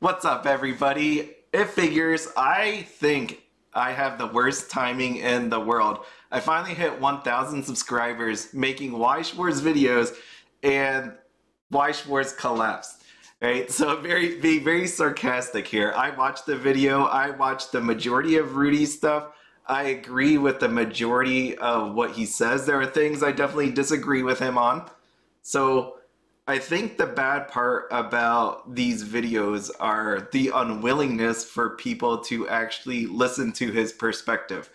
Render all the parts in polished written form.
What's up, everybody? It figures. I think I have the worst timing in the world. I finally hit 1,000 subscribers making Weiss Schwarz videos, and Weiss Schwarz collapsed. Right? So being very sarcastic here. I watched the video. I watched the majority of Rudy's stuff. I agree with the majority of what he says. There are things I definitely disagree with him on. So I think the bad part about these videos are the unwillingness for people to actually listen to his perspective,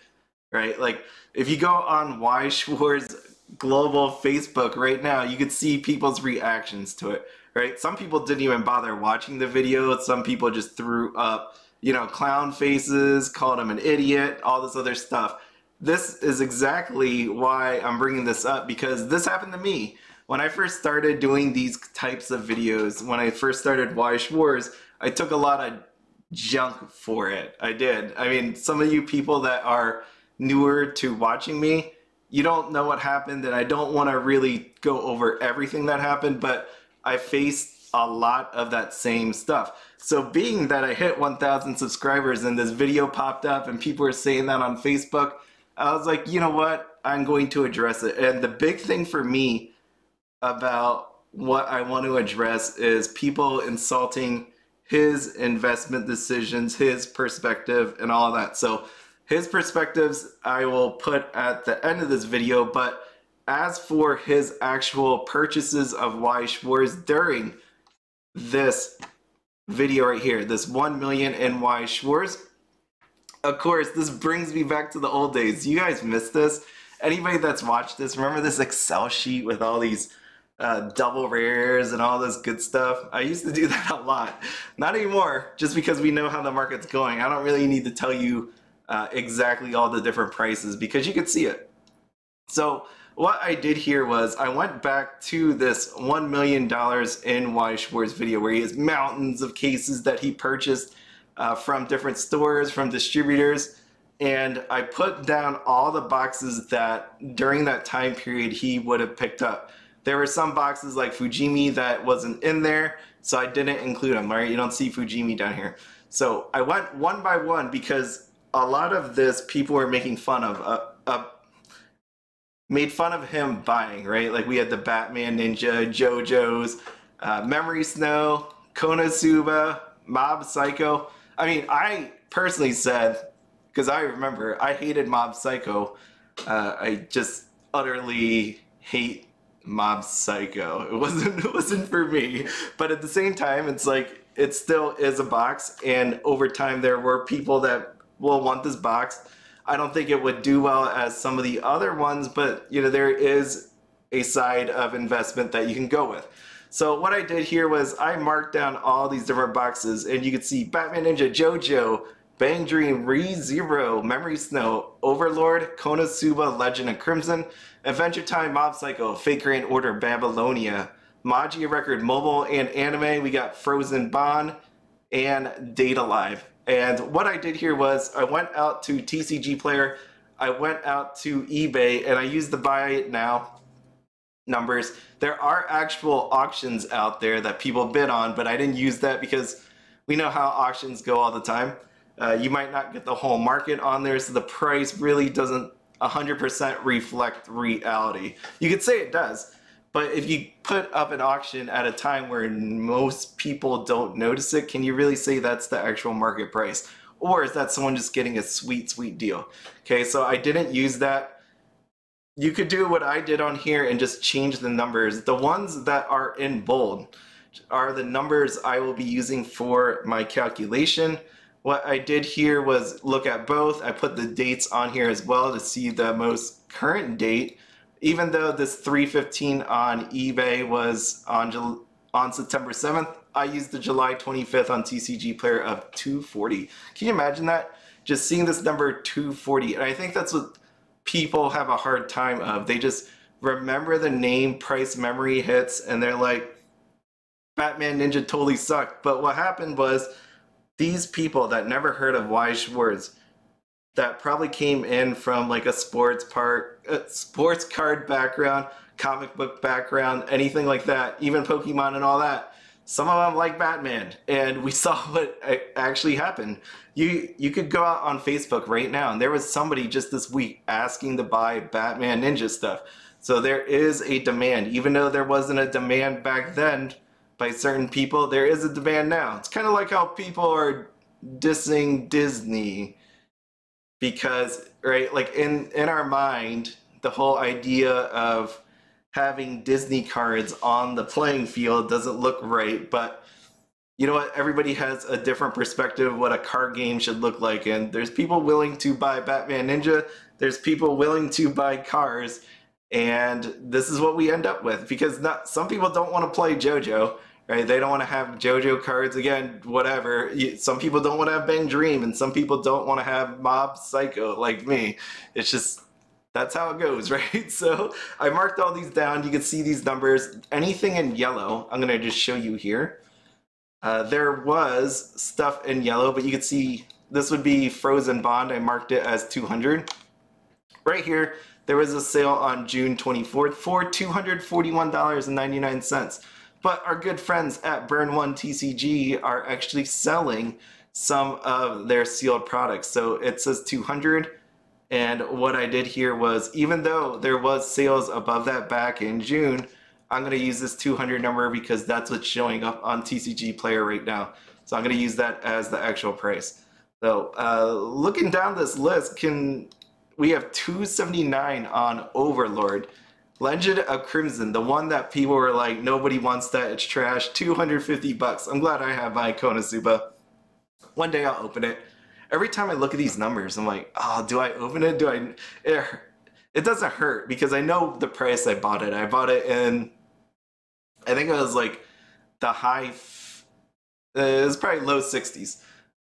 right? Like, if you go on Weiss Schwarz global Facebook right now, you could see people's reactions to it, right? Some people didn't even bother watching the video. Some people just threw up, clown faces, called him an idiot, all this other stuff. This is exactly why I'm bringing this up, because this happened to me. When I first started doing these types of videos, when I first started Weiss Schwarz, I took a lot of junk for it. I did. I mean, some of you people that are newer to watching me, you don't know what happened, and I don't want to really go over everything that happened, but I faced a lot of that same stuff. So being that I hit 1,000 subscribers and this video popped up and people were saying that on Facebook, I was like, you know what? I'm going to address it. And the big thing for me about what I want to address is people insulting his investment decisions, his perspective, and all that. So his perspectives I will put at the end of this video, but as for his actual purchases of Weiss Schwarz during this video right here, this 1 million in Weiss Schwarz, of course, this brings me back to the old days. You guys missed this? Anybody that's watched this, remember this Excel sheet with all these double rares and all this good stuff? I used to do that a lot. Not anymore, just because we know how the market's going. I don't really need to tell you exactly all the different prices because you can see it. So what I did here was I went back to this $1 million in Weiss Schwarz video where he has mountains of cases that he purchased from different stores, from distributors, and I put down all the boxes that during that time period he would have picked up. There were some boxes like Fujimi that wasn't in there, so I didn't include them, right? You don't see Fujimi down here. So I went one by one because a lot of this people were making fun of, made fun of him buying, right? Like we had the Batman Ninja, Jojo's, Memory Snow, Konosuba, Mob Psycho. I mean, I personally said, because I remember I hated Mob Psycho. I just utterly hate Mob Psycho. It wasn't for me. But at the same time, it's like it still is a box, and over time there were people that will want this box. I don't think it would do well as some of the other ones, but there is a side of investment that you can go with. So what I did here was I marked down all these different boxes, and you can see Batman Ninja, Jojo, Bang Dream, ReZero, Memory Snow, Overlord, Konosuba, Legend of Crimson, Adventure Time, Mob Psycho, Fate Grand Order, Babylonia, Magia Record Mobile and Anime. We got Frozen Bond and Data Live. And what I did here was I went out to TCG Player, I went out to eBay, and I used the buy it now numbers. There are actual auctions out there that people bid on, but I didn't use that because we know how auctions go all the time. You might not get the whole market on there, so the price really doesn't 100% reflect reality. You could say it does, but if you put up an auction at a time where most people don't notice it, can you really say that's the actual market price? Or is that someone just getting a sweet, sweet deal? Okay, so I didn't use that. You could do what I did on here and just change the numbers. The ones that are in bold are the numbers I will be using for my calculation. What I did here was look at both. I put the dates on here as well to see the most current date. Even though this 315 on eBay was on September 7th, I used the July 25th on TCG Player of 240. Can you imagine that? Just seeing this number 240. And I think that's what people have a hard time of. They just remember the name, price, memory hits, and they're like, Batman Ninja totally sucked. But what happened was these people that never heard of Weiss Schwarz, that probably came in from like a sports card background, comic book background, anything like that, even Pokemon and all that, some of them like Batman, and we saw what actually happened. You could go out on Facebook right now, and there was somebody just this week asking to buy Batman Ninja stuff. So there is a demand, even though there wasn't a demand back then by certain people. There is a demand now. It's kind of like how people are dissing Disney because, right, like in our mind, the whole idea of having Disney cards on the playing field doesn't look right, but you know what? Everybody has a different perspective of what a card game should look like, and there's people willing to buy Batman Ninja, there's people willing to buy cars, and this is what we end up with, because not some people don't want to play Jojo, right? They don't want to have Jojo cards, again, whatever. Some people don't want to have Bang Dream, and some people don't want to have Mob Psycho like me. It's just, that's how it goes, right? So I marked all these down. You can see these numbers. Anything in yellow, I'm going to just show you here. There was stuff in yellow, but you can see this would be Frozen Bond. I marked it as 200. Right here, there was a sale on June 24th for $241.99. But our good friends at Burn One TCG are actually selling some of their sealed products. So it says 200. And what I did here was, even though there was sales above that back in June, I'm going to use this 200 number because that's what's showing up on TCG Player right now. So I'm going to use that as the actual price. So looking down this list, we have 279 on Overlord. Legend of Crimson, the one that people were like, nobody wants that, it's trash, 250 bucks. I'm glad I have my KONOSUBA. One day I'll open it. Every time I look at these numbers, I'm like, oh, do I open it? It doesn't hurt because I know the price I bought it. I bought it in, I think it was like the high, it was probably low 60s.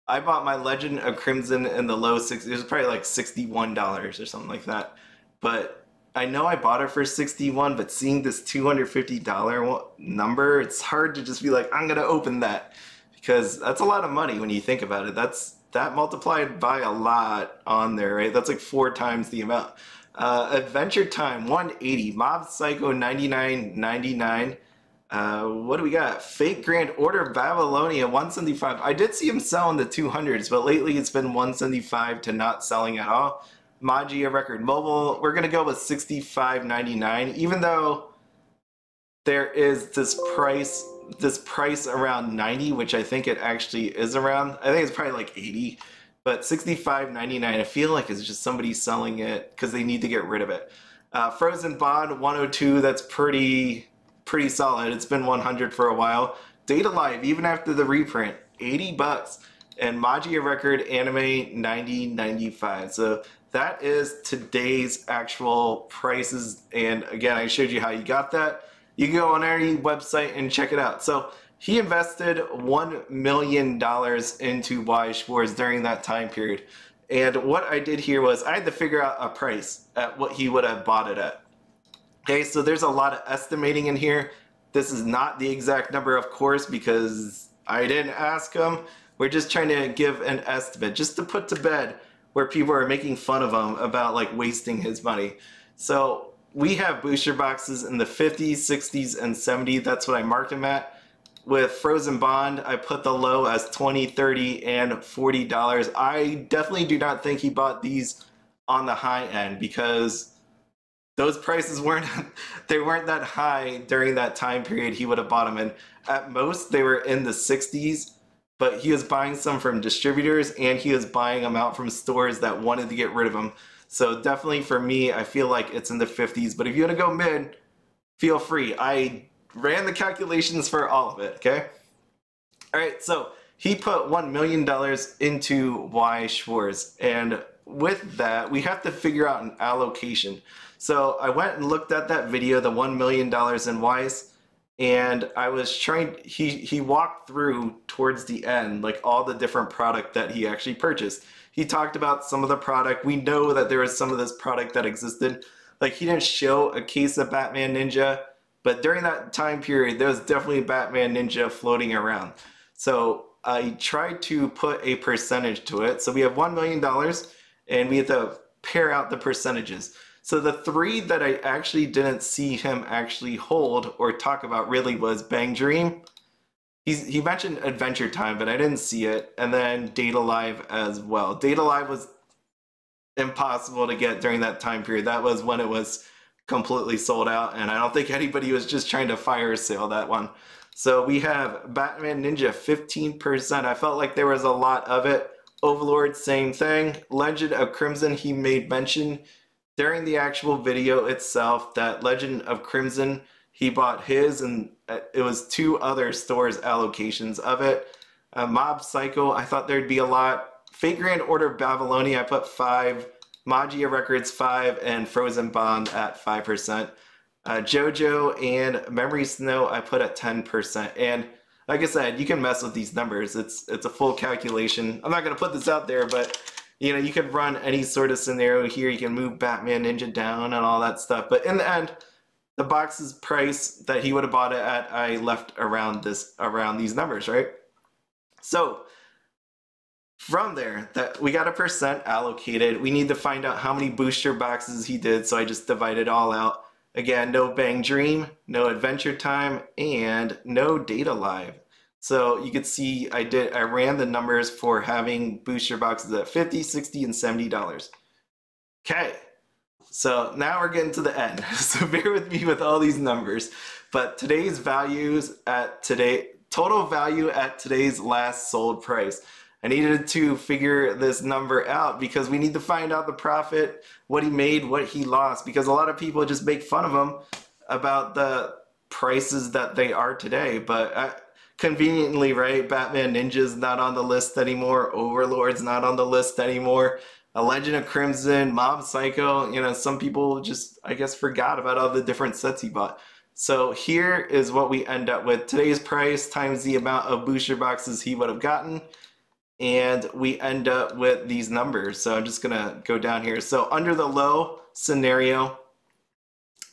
I bought my Legend of Crimson in the low 60s. It was probably like $61 or something like that. But I know I bought it for $61, but seeing this $250 number, it's hard to just be like, I'm going to open that. Because that's a lot of money when you think about it. That multiplied by a lot on there, right? That's like 4 times the amount. Adventure Time 180, Mob Psycho 99.99. What do we got? Fate Grand Order Babylonia 175. I did see him sell in the 200s, but lately it's been 175 to not selling at all. Magia Record Mobile, we're gonna go with 65.99, even though there is this price around 90, which I think it actually is around. I think it's probably like 80, but 65.99, I feel like it's just somebody selling it because they need to get rid of it. Frozen Bond 102, that's pretty solid. It's been 100 for a while. Data Live, even after the reprint, 80 bucks. And Magia Record Anime 90.95. So that is today's actual prices. And again, I showed you how you got that. You can go on our website and check it out. So he invested $1 million into Weiss Schwarz during that time period. And what I did here was I had to figure out a price at what he would have bought it at. Okay, so there's a lot of estimating in here. This is not the exact number, of course, because I didn't ask him. We're just trying to give an estimate, just to put to bed where people are making fun of him about like wasting his money. So we have booster boxes in the 50s, 60s, and 70s. That's what I marked him at. With Frozen Bond, I put the low as $20, $30, and $40. I definitely do not think he bought these on the high end because those prices weren't that high during that time period he would have bought them in. At most, they were in the 60s, but he was buying some from distributors and he was buying them out from stores that wanted to get rid of them. So definitely for me, I feel like it's in the 50s, but if you want to go mid, feel free. I ran the calculations for all of it, okay? All right, so he put $1 million into Weiss Schwarz, and with that, we have to figure out an allocation. So I went and looked at that video, the $1 million in Weiss, and I was trying, he walked through towards the end, like all the different product that he actually purchased. He talked about some of the product. We know that there was some of this product that existed. Like he didn't show a case of Batman Ninja, but during that time period, there was definitely Batman Ninja floating around. So I tried to put a percentage to it. So we have $1 million and we have to pair out the percentages. So the 3 that I actually didn't see him actually hold or talk about really was Bang Dream, he mentioned Adventure Time, but I didn't see it. And then Data Live as well. Data Live was impossible to get during that time period. That was when it was completely sold out, and I don't think anybody was just trying to fire sale that one. So we have Batman Ninja 15%. I felt like there was a lot of it. Overlord, same thing. Legend of Crimson, he made mention during the actual video itself that Legend of Crimson, he bought his, and it was 2 other stores allocations of it. Mob Psycho, I thought there'd be a lot. Fate Grand Order Babylonia, I put 5. Magia Records 5, and Frozen Bond at 5%. Jojo and Memory Snow I put at 10%. And like I said, you can mess with these numbers. It's a full calculation. I'm not gonna put this out there, but you know, you can run any sort of scenario here. You can move Batman Ninja down and all that stuff. But in the end, the box's price that he would have bought it at, I left around these numbers, right? So from there, that we got a percent allocated. We need to find out how many booster boxes he did, so I just divided all out. Again, no Bang Dream, no Adventure Time, and no Data Live. So you could see I ran the numbers for having booster boxes at $50, $60, and $70. Okay, so now we're getting to the end. So bear with me with all these numbers. But today's total value at today's last sold price. I needed to figure this number out because we need to find out the profit, what he made, what he lost, because a lot of people just make fun of him about the prices that they are today. But conveniently, right, Batman Ninja's not on the list anymore, Overlord's not on the list anymore, A Legend of Crimson, Mob Psycho, you know, some people just, I guess, forgot about all the different sets he bought. So here is what we end up with. Today's price times the amount of booster boxes he would have gotten. And we end up with these numbers. So I'm just gonna go down here. So under the low scenario,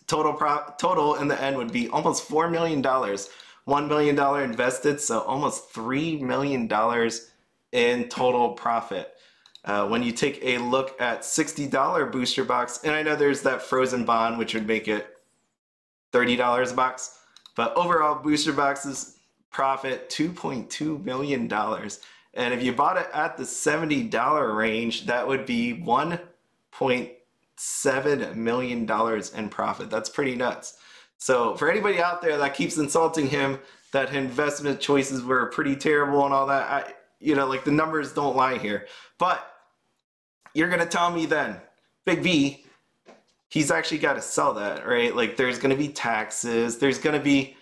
total in the end would be almost $4 million. $1 million invested, so almost $3 million in total profit. When you take a look at $60 booster box, and I know there's that Frozen Bond, which would make it $30 a box, but overall booster boxes profit $2.2 million. And if you bought it at the $70 range, that would be $1.7 million in profit. That's pretty nuts. So for anybody out there that keeps insulting him, that investment choices were pretty terrible and all that, you know, like the numbers don't lie here. But you're going to tell me then, Big B, he's actually got to sell that, right? Like there's going to be taxes, there's going to be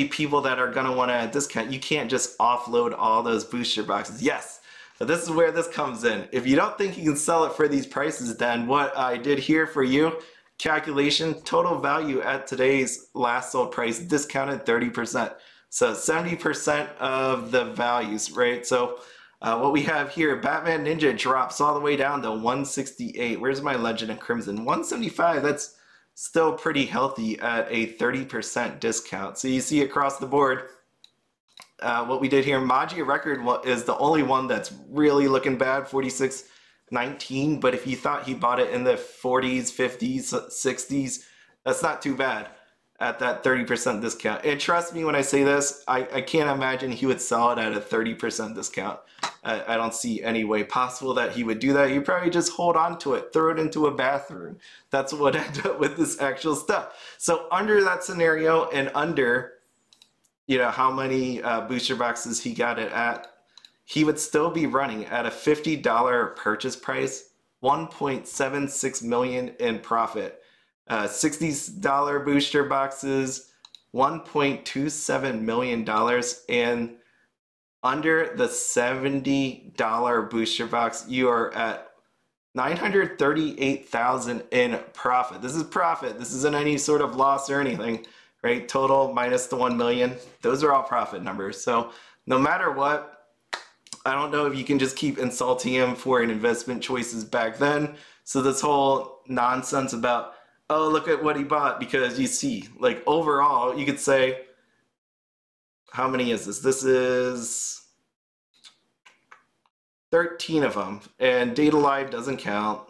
people that are going to want to discount. You can't just offload all those booster boxes. Yes, but this is where this comes in. If you don't think you can sell it for these prices, then what I did here for you, calculation, total value at today's last sold price, discounted 30%. So 70% of the values, right? So what we have here, Batman Ninja drops all the way down to 168. Where's my Legend of Crimson? 175, that's still pretty healthy at a 30% discount. So you see across the board, what we did here, Magia Record is the only one that's really looking bad, 46.19. But if you thought he bought it in the 40s, 50s, 60s, that's not too bad at that 30% discount. And trust me when I say this, I can't imagine he would sell it at a 30% discount. I don't see any way possible that he would do that. He'd probably just hold on to it, throw it into a bathroom. That's what ended up with this actual stuff. So under that scenario and under, you know, how many booster boxes he got it at, he would still be running at a $50 purchase price, $1.76 million in profit. $60 booster boxes, $1.27 million, and under the $70 booster box, you are at $938,000 in profit. This is profit. This isn't any sort of loss or anything, right? Total minus the 1 million. Those are all profit numbers. So no matter what, I don't know if you can just keep insulting him for an investment choices back then. So this whole nonsense about, oh, look at what he bought, because you see, like overall, you could say, how many is this? This is 13 of them, and Data Live doesn't count.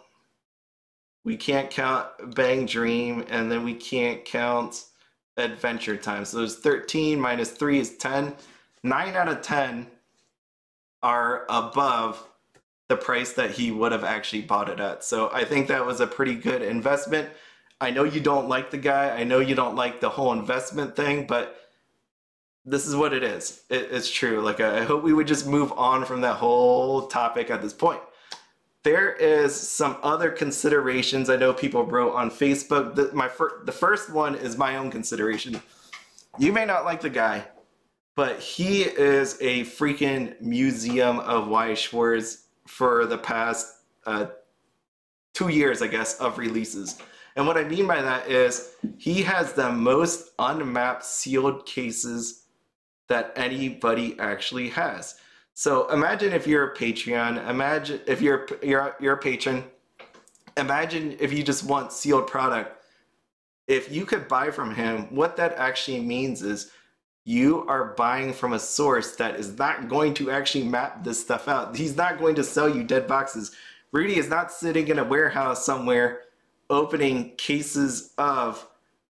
We can't count Bang Dream, and then we can't count Adventure Time. So there's 13 minus 3 is 10. 9 out of 10 are above the price that he would have actually bought it at. So I think that was a pretty good investment. I know you don't like the guy. I know you don't like the whole investment thing, but this is what it is. It's true. Like, I hope we would just move on from that whole topic at this point. There is some other considerations I know people wrote on Facebook. The first one is my own consideration. You may not like the guy, but he is a freaking museum of Weiss Schwarz for the past 2 years, I guess, of releases. And what I mean by that is he has the most unmapped sealed cases that anybody actually has. So imagine if you're a Patreon, imagine if you're a patron, imagine if you just want sealed product. If you could buy from him, what that actually means is you are buying from a source that is not going to actually map this stuff out. He's not going to sell you dead boxes. Rudy is not sitting in a warehouse somewhere opening cases of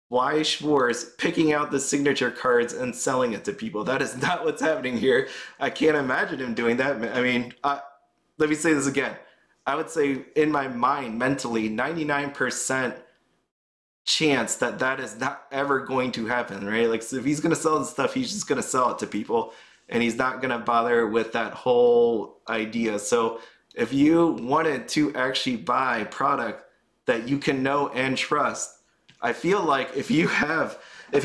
Weiss Schwarz, picking out the signature cards and selling it to people. That is not what's happening here. I can't imagine him doing that. I mean, let me say this again. I would say in my mind, mentally, 99% chance that that is not ever going to happen, right? Like, so if he's going to sell this stuff, he's just going to sell it to people, and he's not going to bother with that whole idea. So if you wanted to actually buy product that you can know and trust, I feel like if he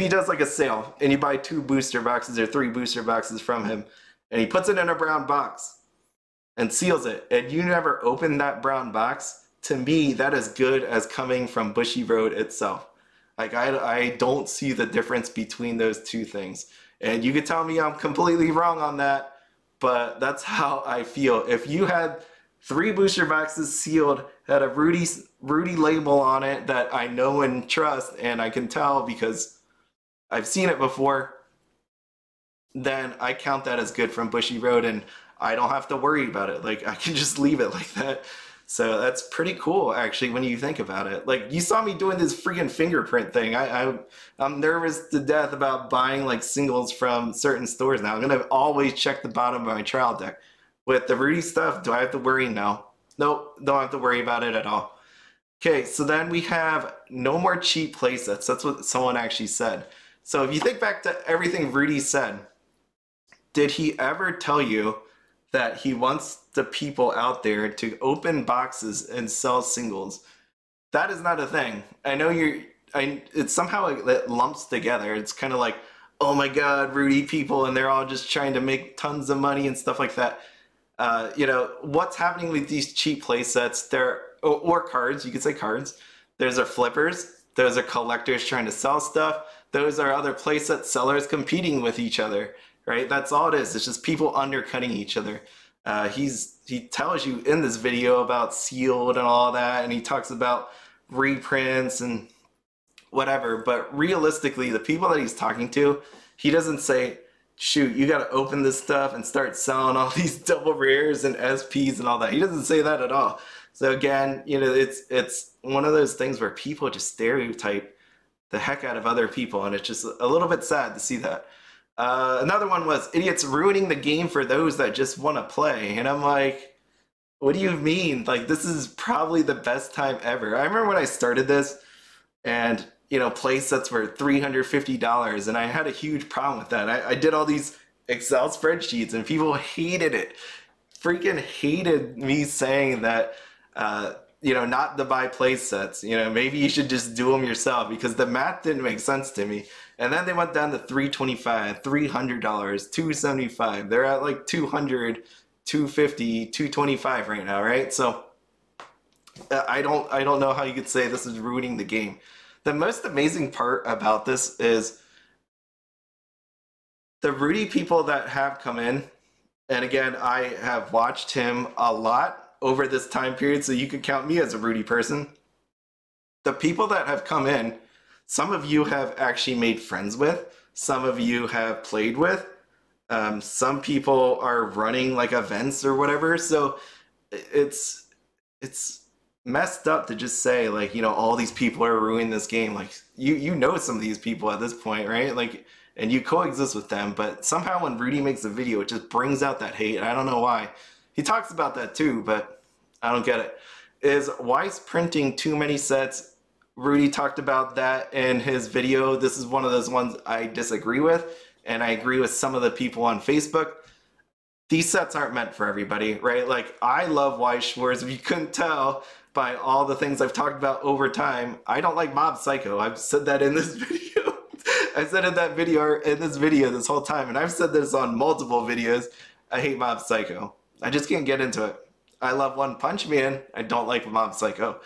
does like a sale and you buy 2 booster boxes or 3 booster boxes from him, and he puts it in a brown box and seals it, and you never open that brown box, to me, that is good as coming from Bushiroad itself. Like, I don't see the difference between those two things. And you could tell me I'm completely wrong on that, but that's how I feel. If you had 3 booster boxes sealed, had a Rudy label on it that I know and trust, and I can tell because I've seen it before, then I count that as good from Bushiroad, and I don't have to worry about it. Like, I can just leave it like that. So that's pretty cool, actually, when you think about it. Like, you saw me doing this freaking fingerprint thing. I'm nervous to death about buying like singles from certain stores now. I'm gonna always check the bottom of my trial deck. With the Rudy stuff, do I have to worry? No. Nope, don't have to worry about it at all. Okay, so then we have no more cheap playsets. That's what someone actually said. So if you think back to everything Rudy said, did he ever tell you that he wants the people out there to open boxes and sell singles? That is not a thing. I know it's somehow it lumps together. It's kind of like, oh my God, Rudy people, and they're all just trying to make tons of money and stuff like that. You know, what's happening with these cheap play sets, or cards, you could say cards. Those are flippers. Those are collectors trying to sell stuff. Those are other playset sellers competing with each other, right? That's all it is. It's just people undercutting each other. He tells you in this video about sealed and all that, and he talks about reprints and whatever, but realistically, the people that he's talking to, he doesn't say, shoot, you got to open this stuff and start selling all these double rares and SPs and all that. He doesn't say that at all. So again, you know, it's one of those things where people just stereotype the heck out of other people, and it's just a little bit sad to see that. Another one was idiots ruining the game for those that just want to play. And I'm like, what do you mean? Like, this is probably the best time ever. I remember when I started this, and you know, play sets were $350, and I had a huge problem with that. I did all these Excel spreadsheets, and people hated it. Freaking hated me saying that, you know, not to buy play sets. You know, maybe you should just do them yourself, because the math didn't make sense to me. And then they went down to $325, $300, $275. They're at like $200, $250, $225 right now, right? So I don't know how you could say this is ruining the game. The most amazing part about this is the Rudy people that have come in, and again, I have watched him a lot over this time period, so you could count me as a Rudy person. The people that have come in, some of you have actually made friends with, some of you have played with, some people are running like events or whatever, so it's messed up to just say, like, you know, all these people are ruining this game. Like, you know some of these people at this point, right? Like, and you coexist with them, but somehow when Rudy makes a video, it just brings out that hate. I don't know why. He talks about that too, but I don't get it. Is Weiss printing too many sets? Rudy talked about that in his video. This is one of those ones I disagree with, and I agree with some of the people on Facebook. These sets aren't meant for everybody, right? Like, I love Weiss Schwarz. If you couldn't tell by all the things I've talked about over time, I don't like Mob Psycho. I've said that in this video. I said in that video, in this video this whole time, and I've said this on multiple videos. I hate Mob Psycho. I just can't get into it. I love One Punch Man. I don't like Mob Psycho.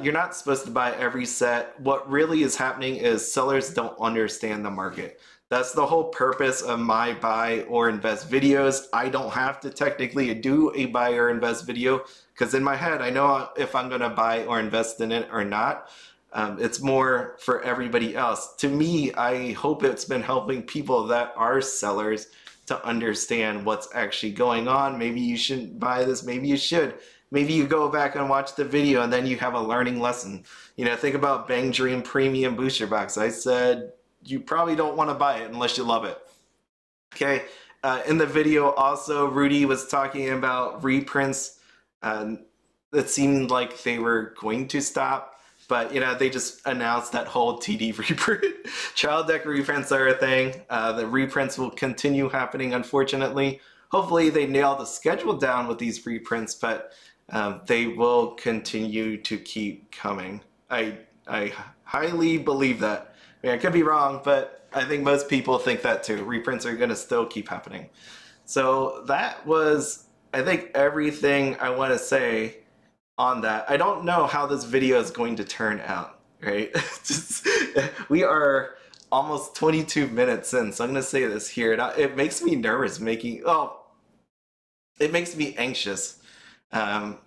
You're not supposed to buy every set. What really is happening is sellers don't understand the market. That's the whole purpose of my buy or invest videos. I don't have to technically do a buy or invest video because in my head, I know if I'm gonna buy or invest in it or not. It's more for everybody else. To me, I hope it's been helping people that are sellers to understand what's actually going on. Maybe you shouldn't buy this, maybe you should. Maybe you go back and watch the video and then you have a learning lesson. You know, think about Bang Dream Premium Booster Box. I said, you probably don't want to buy it unless you love it. Okay, in the video also, Rudy was talking about reprints. It seemed like they were going to stop, but you know, they just announced that whole TD reprint. Child deck reprints are a thing. The reprints will continue happening, unfortunately. Hopefully they nail the schedule down with these reprints, but they will continue to keep coming. I highly believe that. I mean, I could be wrong, but I think most people think that too. Reprints are going to still keep happening. So that was, I think, everything I want to say on that. I don't know how this video is going to turn out, right? We are almost 22 minutes in, so I'm going to say this here. It makes me nervous it makes me anxious. I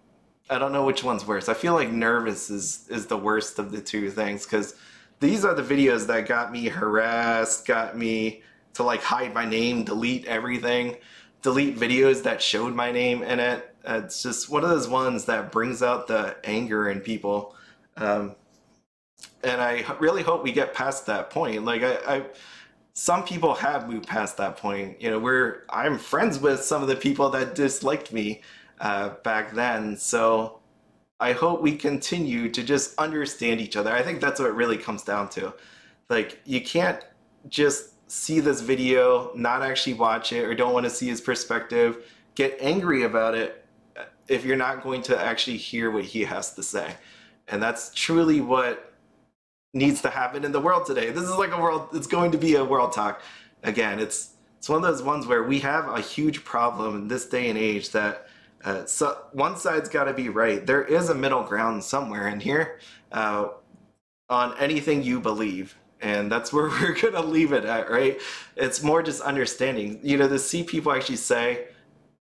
don't know which one's worse. I feel like nervous is the worst of the two things, because these are the videos that got me harassed, got me to like hide my name, delete everything, delete videos that showed my name in it. It's just one of those ones that brings out the anger in people. And I really hope we get past that point. Like some people have moved past that point. You know, I'm friends with some of the people that disliked me back then. So I hope we continue to just understand each other. I think that's what it really comes down to. Like, you can't just see this video, not actually watch it, or don't want to see his perspective, get angry about it if you're not going to actually hear what he has to say. And that's truly what needs to happen in the world today. This is like it's going to be a world talk. Again, it's one of those ones where we have a huge problem in this day and age that so one side's got to be right. There is a middle ground somewhere in here on anything you believe. And that's where we're going to leave it at, right? It's more just understanding. You know, to see people actually say,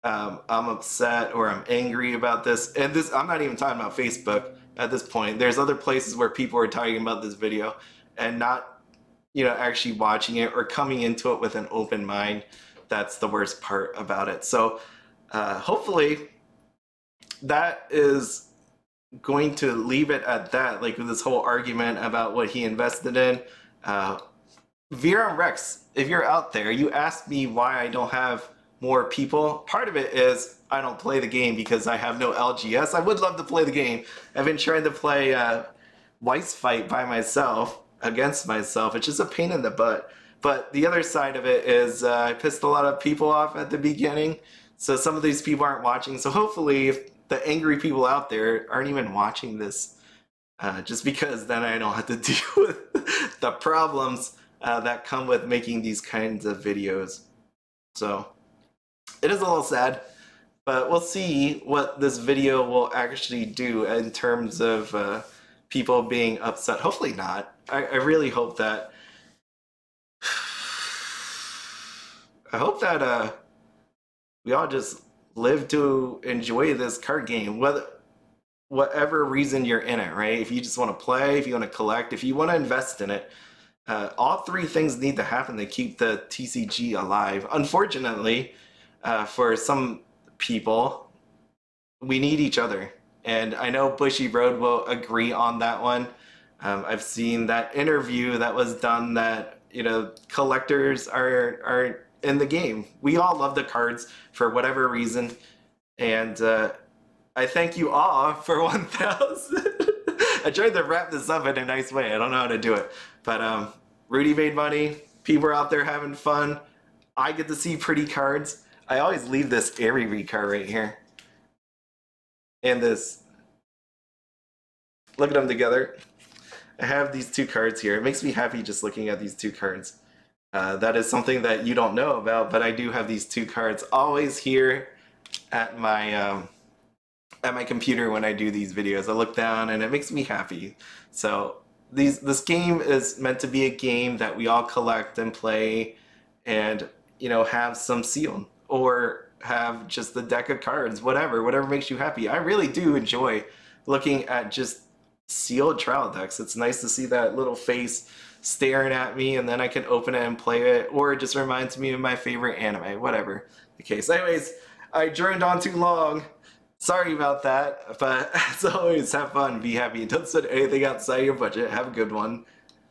I'm upset or I'm angry about this. And this, I'm not even talking about Facebook at this point. There's other places where people are talking about this video and not, you know, actually watching it or coming into it with an open mind. That's the worst part about it. So hopefully that is going to leave it at that, like with this whole argument about what he invested in. Vera Rex, if you're out there, you asked me why I don't have more people. Part of it is I don't play the game because I have no LGS. I would love to play the game. I've been trying to play Weiss Fight by myself, against myself. It's just a pain in the butt. But the other side of it is I pissed a lot of people off at the beginning. So some of these people aren't watching. So hopefully if the angry people out there aren't even watching this, just because then I don't have to deal with the problems that come with making these kinds of videos. So it is a little sad, but we'll see what this video will actually do in terms of people being upset. Hopefully not. I really hope that we all just live to enjoy this card game, whatever reason you're in it, right? If you just want to play, if you want to collect, if you want to invest in it, all three things need to happen to keep the TCG alive. Unfortunately, for some people, we need each other. And I know Bushy Road will agree on that one. I've seen that interview that was done that, you know, collectors are in the game. We all love the cards for whatever reason. And I thank you all for 1,000. I tried to wrap this up in a nice way. I don't know how to do it. But Rudy made money. People are out there having fun. I get to see pretty cards. I always leave this Airy card right here. And this. Look at them together. I have these two cards here. It makes me happy just looking at these two cards. That is something that you don't know about, but I do have these two cards always here at my computer when I do these videos. I look down and it makes me happy. So this game is meant to be a game that we all collect and play, and you know, have some sealed or have just the deck of cards, whatever makes you happy. I really do enjoy looking at just sealed trial decks. It's nice to see that little face staring at me, and then I can open it and play it, or it just reminds me of my favorite anime, whatever the case. Anyways, I droned on too long. Sorry about that, but as always, have fun, be happy, don't spend anything outside your budget. Have a good one.